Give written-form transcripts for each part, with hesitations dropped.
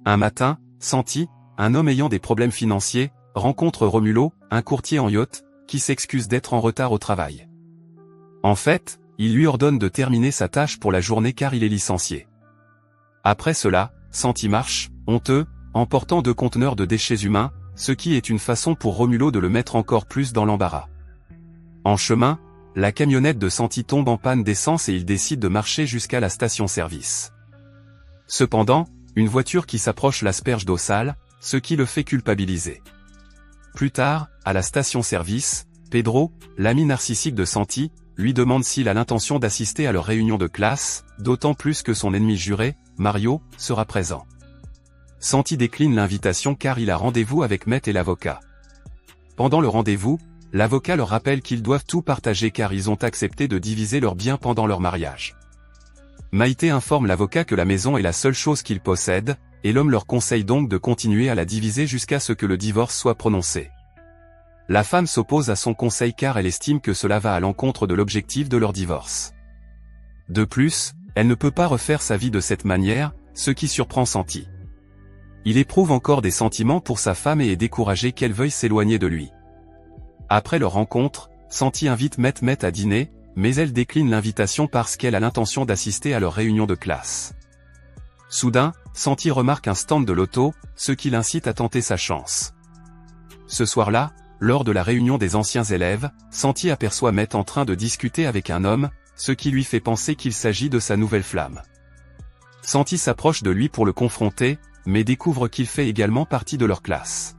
Un matin, Santi, un homme ayant des problèmes financiers, rencontre Romulo, un courtier en yacht, qui s'excuse d'être en retard au travail. En fait, il lui ordonne de terminer sa tâche pour la journée car il est licencié. Après cela, Santi marche, honteux, en portant 2 conteneurs de déchets humains, ce qui est une façon pour Romulo de le mettre encore plus dans l'embarras. En chemin, la camionnette de Santi tombe en panne d'essence et il décide de marcher jusqu'à la station-service. Cependant, une voiture qui s'approche l'asperge d'eau sale, ce qui le fait culpabiliser. Plus tard, à la station-service, Pedro, l'ami narcissique de Santi, lui demande s'il a l'intention d'assister à leur réunion de classe, d'autant plus que son ennemi juré, Mario, sera présent. Santi décline l'invitation car il a rendez-vous avec Matt et l'avocat. Pendant le rendez-vous, l'avocat leur rappelle qu'ils doivent tout partager car ils ont accepté de diviser leurs biens pendant leur mariage. Maïté informe l'avocat que la maison est la seule chose qu'ils possèdent, et l'homme leur conseille donc de continuer à la diviser jusqu'à ce que le divorce soit prononcé. La femme s'oppose à son conseil car elle estime que cela va à l'encontre de l'objectif de leur divorce. De plus, elle ne peut pas refaire sa vie de cette manière, ce qui surprend Santi. Il éprouve encore des sentiments pour sa femme et est découragé qu'elle veuille s'éloigner de lui. Après leur rencontre, Santi invite Met à dîner, mais elle décline l'invitation parce qu'elle a l'intention d'assister à leur réunion de classe. Soudain, Santi remarque un stand de loto, ce qui l'incite à tenter sa chance. Ce soir-là, lors de la réunion des anciens élèves, Santi aperçoit Met en train de discuter avec un homme, ce qui lui fait penser qu'il s'agit de sa nouvelle flamme. Santi s'approche de lui pour le confronter, mais découvre qu'il fait également partie de leur classe.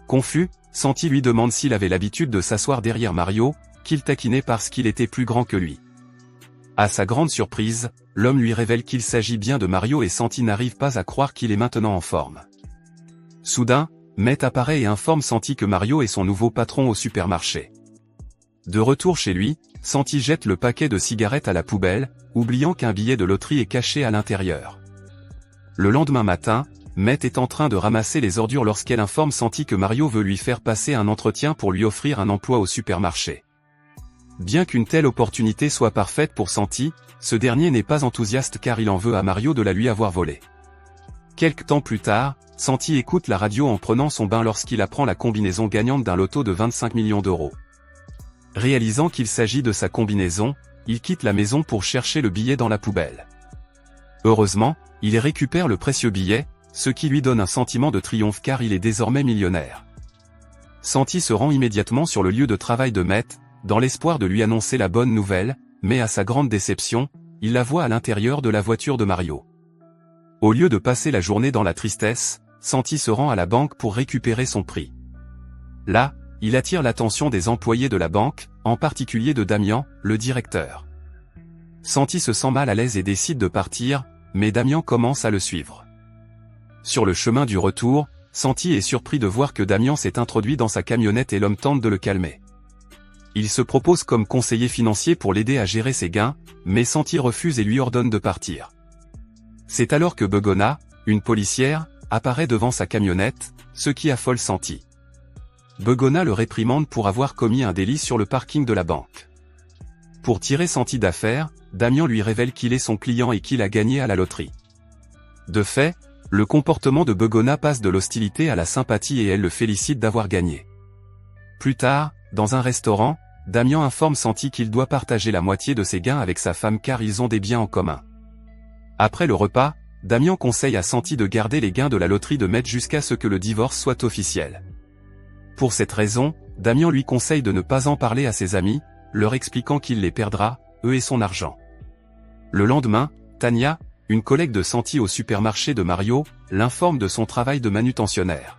Confus, Santi lui demande s'il avait l'habitude de s'asseoir derrière Mario, qu'il taquinait parce qu'il était plus grand que lui. À sa grande surprise, l'homme lui révèle qu'il s'agit bien de Mario et Santi n'arrive pas à croire qu'il est maintenant en forme. Soudain, Met apparaît et informe Santi que Mario est son nouveau patron au supermarché. De retour chez lui, Santi jette le paquet de cigarettes à la poubelle, oubliant qu'un billet de loterie est caché à l'intérieur. Le lendemain matin, Met est en train de ramasser les ordures lorsqu'elle informe Santi que Mario veut lui faire passer un entretien pour lui offrir un emploi au supermarché. Bien qu'une telle opportunité soit parfaite pour Santi, ce dernier n'est pas enthousiaste car il en veut à Mario de la lui avoir volée. Quelque temps plus tard, Santi écoute la radio en prenant son bain lorsqu'il apprend la combinaison gagnante d'un loto de 25 millions d'euros. Réalisant qu'il s'agit de sa combinaison, il quitte la maison pour chercher le billet dans la poubelle. Heureusement, il récupère le précieux billet, ce qui lui donne un sentiment de triomphe car il est désormais millionnaire. Santi se rend immédiatement sur le lieu de travail de Met, dans l'espoir de lui annoncer la bonne nouvelle, mais à sa grande déception, il la voit à l'intérieur de la voiture de Mario. Au lieu de passer la journée dans la tristesse, Santi se rend à la banque pour récupérer son prix. Là, il attire l'attention des employés de la banque, en particulier de Damian, le directeur. Santi se sent mal à l'aise et décide de partir, mais Damian commence à le suivre. Sur le chemin du retour, Santi est surpris de voir que Damian s'est introduit dans sa camionnette et l'homme tente de le calmer. Il se propose comme conseiller financier pour l'aider à gérer ses gains, mais Santi refuse et lui ordonne de partir. C'est alors que Begona, une policière, apparaît devant sa camionnette, ce qui affole Santi. Begona le réprimande pour avoir commis un délit sur le parking de la banque. Pour tirer Santi d'affaire, Damian lui révèle qu'il est son client et qu'il a gagné à la loterie. De fait, le comportement de Begona passe de l'hostilité à la sympathie et elle le félicite d'avoir gagné. Plus tard, dans un restaurant, Damian informe Santi qu'il doit partager la moitié de ses gains avec sa femme car ils ont des biens en commun. Après le repas, Damian conseille à Santi de garder les gains de la loterie de Met jusqu'à ce que le divorce soit officiel. Pour cette raison, Damian lui conseille de ne pas en parler à ses amis, leur expliquant qu'il les perdra, eux et son argent. Le lendemain, Tania, une collègue de Santi au supermarché de Mario, l'informe de son travail de manutentionnaire.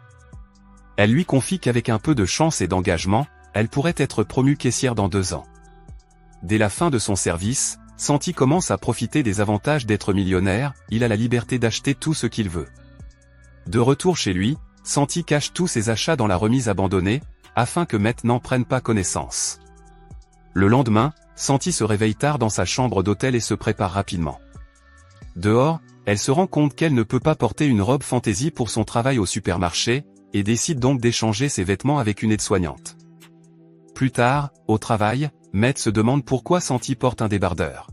Elle lui confie qu'avec un peu de chance et d'engagement, elle pourrait être promue caissière dans 2 ans. Dès la fin de son service, Santi commence à profiter des avantages d'être millionnaire, il a la liberté d'acheter tout ce qu'il veut. De retour chez lui, Santi cache tous ses achats dans la remise abandonnée, afin que Met n'en prenne pas connaissance. Le lendemain, Santi se réveille tard dans sa chambre d'hôtel et se prépare rapidement. Dehors, elle se rend compte qu'elle ne peut pas porter une robe fantaisie pour son travail au supermarché, et décide donc d'échanger ses vêtements avec une aide-soignante. Plus tard, au travail, Met se demande pourquoi Santi porte un débardeur.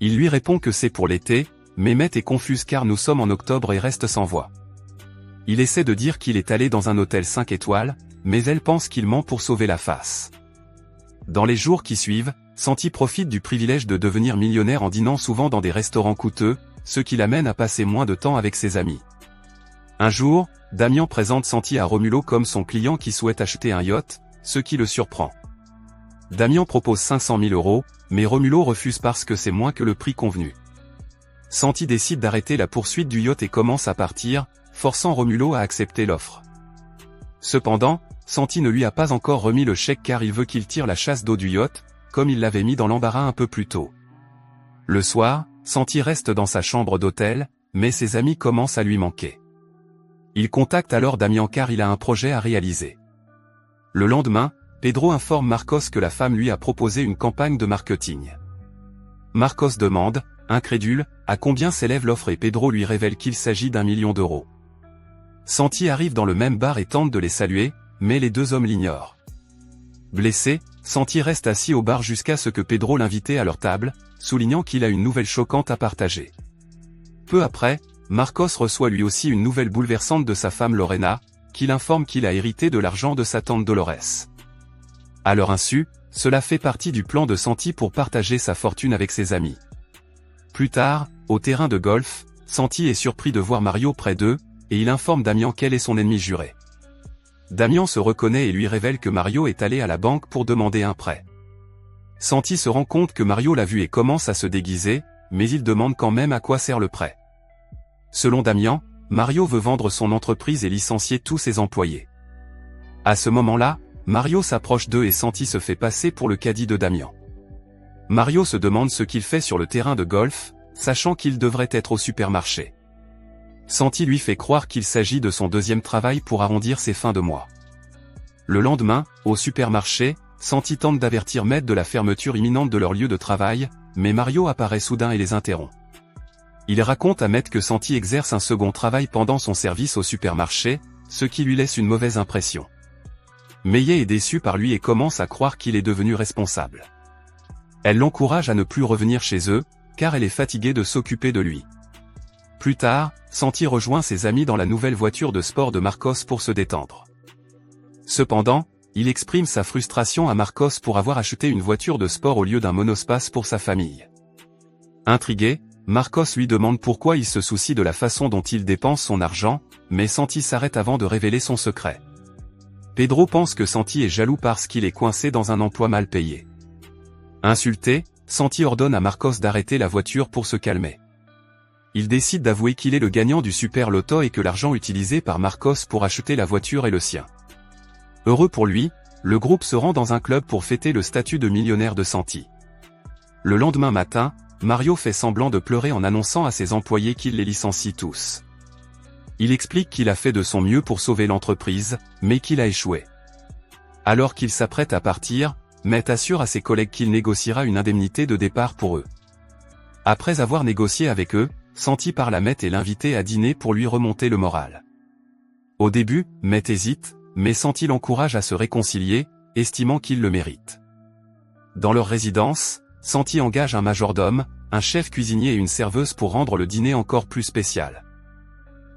Il lui répond que c'est pour l'été, mais Met est confuse car nous sommes en octobre et reste sans voix. Il essaie de dire qu'il est allé dans un hôtel 5 étoiles, mais elle pense qu'il ment pour sauver la face. Dans les jours qui suivent, Santi profite du privilège de devenir millionnaire en dînant souvent dans des restaurants coûteux, ce qui l'amène à passer moins de temps avec ses amis. Un jour, Damian présente Santi à Romulo comme son client qui souhaite acheter un yacht, ce qui le surprend. Damian propose 500 000 €, mais Romulo refuse parce que c'est moins que le prix convenu. Santi décide d'arrêter la poursuite du yacht et commence à partir, forçant Romulo à accepter l'offre. Cependant, Santi ne lui a pas encore remis le chèque car il veut qu'il tire la chasse d'eau du yacht, comme il l'avait mis dans l'embarras un peu plus tôt. Le soir, Santi reste dans sa chambre d'hôtel, mais ses amis commencent à lui manquer. Il contacte alors Damian car il a un projet à réaliser. Le lendemain, Pedro informe Marcos que la femme lui a proposé une campagne de marketing. Marcos demande, incrédule, à combien s'élève l'offre et Pedro lui révèle qu'il s'agit d'1 million d'euros. Santi arrive dans le même bar et tente de les saluer, mais les deux hommes l'ignorent. Blessé, Santi reste assis au bar jusqu'à ce que Pedro l'invite à leur table, soulignant qu'il a une nouvelle choquante à partager. Peu après, Marcos reçoit lui aussi une nouvelle bouleversante de sa femme Lorena, qui l'informe qu'il a hérité de l'argent de sa tante Dolores. À leur insu, cela fait partie du plan de Santi pour partager sa fortune avec ses amis. Plus tard, au terrain de golf, Santi est surpris de voir Mario près d'eux, et il informe Damian qu'elle est son ennemi juré. Damian se reconnaît et lui révèle que Mario est allé à la banque pour demander un prêt. Santi se rend compte que Mario l'a vu et commence à se déguiser, mais il demande quand même à quoi sert le prêt. Selon Damian, Mario veut vendre son entreprise et licencier tous ses employés. À ce moment-là, Mario s'approche d'eux et Santi se fait passer pour le caddie de Damian. Mario se demande ce qu'il fait sur le terrain de golf, sachant qu'il devrait être au supermarché. Santi lui fait croire qu'il s'agit de son deuxième travail pour arrondir ses fins de mois. Le lendemain, au supermarché, Santi tente d'avertir Met de la fermeture imminente de leur lieu de travail, mais Mario apparaît soudain et les interrompt. Il raconte à Met que Santi exerce un second travail pendant son service au supermarché, ce qui lui laisse une mauvaise impression. Meillet est déçue par lui et commence à croire qu'il est devenu responsable. Elle l'encourage à ne plus revenir chez eux, car elle est fatiguée de s'occuper de lui. Plus tard, Santi rejoint ses amis dans la nouvelle voiture de sport de Marcos pour se détendre. Cependant, il exprime sa frustration à Marcos pour avoir acheté une voiture de sport au lieu d'un monospace pour sa famille. Intrigué, Marcos lui demande pourquoi il se soucie de la façon dont il dépense son argent, mais Santi s'arrête avant de révéler son secret. Pedro pense que Santi est jaloux parce qu'il est coincé dans un emploi mal payé. Insulté, Santi ordonne à Marcos d'arrêter la voiture pour se calmer. Il décide d'avouer qu'il est le gagnant du Super Loto et que l'argent utilisé par Marcos pour acheter la voiture est le sien. Heureux pour lui, le groupe se rend dans un club pour fêter le statut de millionnaire de Santi. Le lendemain matin, Mario fait semblant de pleurer en annonçant à ses employés qu'il les licencie tous. Il explique qu'il a fait de son mieux pour sauver l'entreprise, mais qu'il a échoué. Alors qu'il s'apprête à partir, Met assure à ses collègues qu'il négociera une indemnité de départ pour eux. Après avoir négocié avec eux, Santi parle à Met et l'invite à dîner pour lui remonter le moral. Au début, Met hésite, mais Santi l'encourage à se réconcilier, estimant qu'il le mérite. Dans leur résidence, Santi engage un majordome, un chef cuisinier et une serveuse pour rendre le dîner encore plus spécial.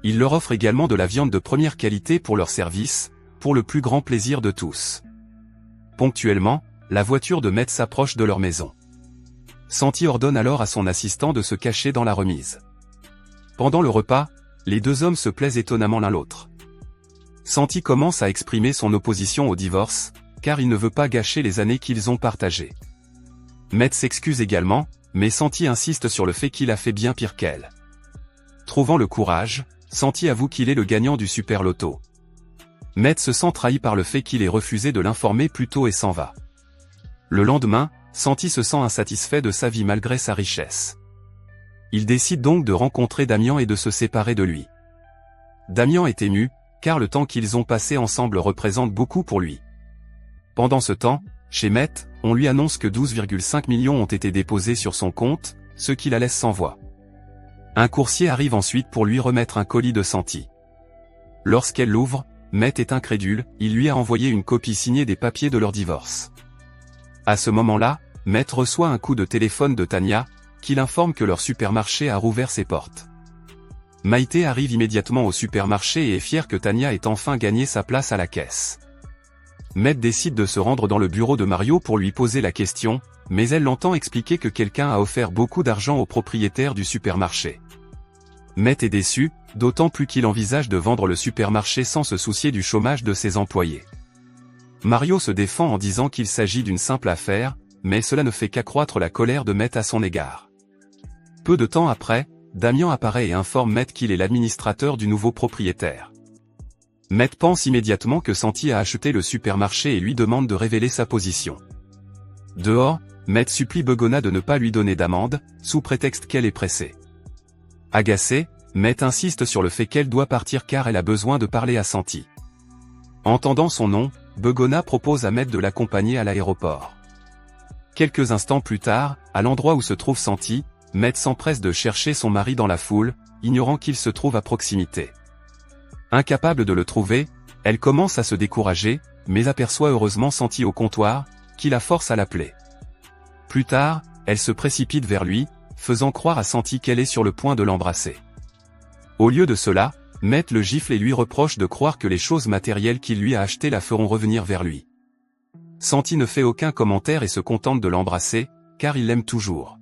Il leur offre également de la viande de première qualité pour leur service, pour le plus grand plaisir de tous. Ponctuellement, la voiture de Met s'approche de leur maison. Santi ordonne alors à son assistant de se cacher dans la remise. Pendant le repas, les deux hommes se plaisent étonnamment l'un l'autre. Santi commence à exprimer son opposition au divorce, car il ne veut pas gâcher les années qu'ils ont partagées. Met s'excuse également, mais Santi insiste sur le fait qu'il a fait bien pire qu'elle. Trouvant le courage, Santi avoue qu'il est le gagnant du Super Loto. Met se sent trahi par le fait qu'il ait refusé de l'informer plus tôt et s'en va. Le lendemain, Santi se sent insatisfait de sa vie malgré sa richesse. Il décide donc de rencontrer Damian et de se séparer de lui. Damian est ému, car le temps qu'ils ont passé ensemble représente beaucoup pour lui. Pendant ce temps, chez Met, on lui annonce que 12,5 millions ont été déposés sur son compte, ce qui la laisse sans voix. Un coursier arrive ensuite pour lui remettre un colis de Santi. Lorsqu'elle l'ouvre, Met est incrédule, il lui a envoyé une copie signée des papiers de leur divorce. À ce moment-là, Met reçoit un coup de téléphone de Tania, qui lui dit que Santi a fait une erreur et qu'il faut qu'elle se retire. qui l'informe que leur supermarché a rouvert ses portes. Maïté arrive immédiatement au supermarché et est fière que Tania ait enfin gagné sa place à la caisse. Matt décide de se rendre dans le bureau de Mario pour lui poser la question, mais elle l'entend expliquer que quelqu'un a offert beaucoup d'argent au propriétaire du supermarché. Matt est déçu, d'autant plus qu'il envisage de vendre le supermarché sans se soucier du chômage de ses employés. Mario se défend en disant qu'il s'agit d'une simple affaire, mais cela ne fait qu'accroître la colère de Matt à son égard. Peu de temps après, Damian apparaît et informe Matt qu'il est l'administrateur du nouveau propriétaire. Matt pense immédiatement que Santi a acheté le supermarché et lui demande de révéler sa position. Dehors, Matt supplie Begona de ne pas lui donner d'amende, sous prétexte qu'elle est pressée. Agacée, Matt insiste sur le fait qu'elle doit partir car elle a besoin de parler à Santi. Entendant son nom, Begona propose à Matt de l'accompagner à l'aéroport. Quelques instants plus tard, à l'endroit où se trouve Santi, Matt s'empresse de chercher son mari dans la foule, ignorant qu'il se trouve à proximité. Incapable de le trouver, elle commence à se décourager, mais aperçoit heureusement Santi au comptoir, qui la force à l'appeler. Plus tard, elle se précipite vers lui, faisant croire à Santi qu'elle est sur le point de l'embrasser. Au lieu de cela, Matt le gifle et lui reproche de croire que les choses matérielles qu'il lui a achetées la feront revenir vers lui. Santi ne fait aucun commentaire et se contente de l'embrasser, car il l'aime toujours.